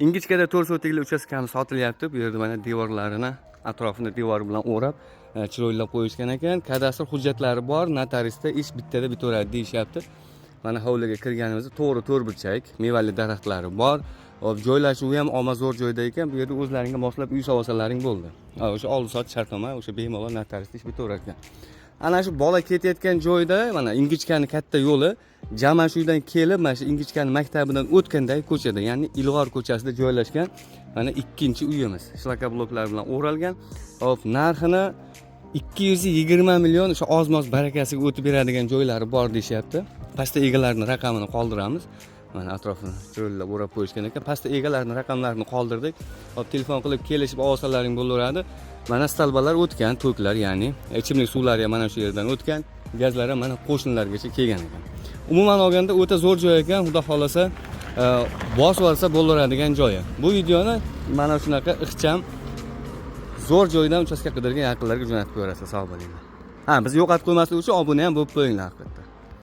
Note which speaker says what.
Speaker 1: Ingichkada 4 sotikli uchastkamiz sotilyapti. Bu yerda mana devorlarini, atrofini devor bilan o'rab, chiroylab qo'yishgan ekan. Kadastr hujjatlari bor, notariusda ish bittada bitaveradi deyishyapti. Mana hovliga kirganimizda to'g'ri to'rtburchak, mevali daraxtlari bor. Hop, joylashuvi ham omma zo'r joyda ekan. Bu yerda o'zlaringga moslab uy solsalaring bo'ldi. O'sha oldi-sot shartnoma, o'sha bemalol notariusda ish bitaverar ekan. Ana shu bola ketayotgan joyda mana Ingichkani katta yo'li Jamashudan kelib, mana shu Ingichkani maktabidan o'tgandagi ko'chada, ya'ni Ilg'or ko'chasida joylashgan mana ikkinchi uyimiz. Shlaka bloklar bilan o'ralgan. Hop, narxini 220 million o'sha ozmoz barakasiga o'tib beradigan joylari bor deyapti. Pastda egalarning raqamini qoldiramiz. Mana atrofini cho'llab o'rab qo'yishgan ekan. Pastda egalarning raqamlarini qoldirdik. Hop, telefon qilib kelishib olsalaring bo'laveradi. Mana stalbalar o'tgan, to'klar, ya'ni ichimlik suvlari ham mana shu yerdan o'tgan, gazlar ham mana qo'shnilargacha kelgan ekan. Umuman olganda o'ta zo'r joy ekan, xudo xolasa bosib olsa bo'laveradigan joyi. Bu videoni mana shunaqa ixcham zo'r joydan uchastka qidirgan yaqinlarga jo'natib qo'yarasiz, sog' bo'linglar. Ha, biz yo'qotib qo'ymaslik uchun obuna ham bo'lib qo'yinglar.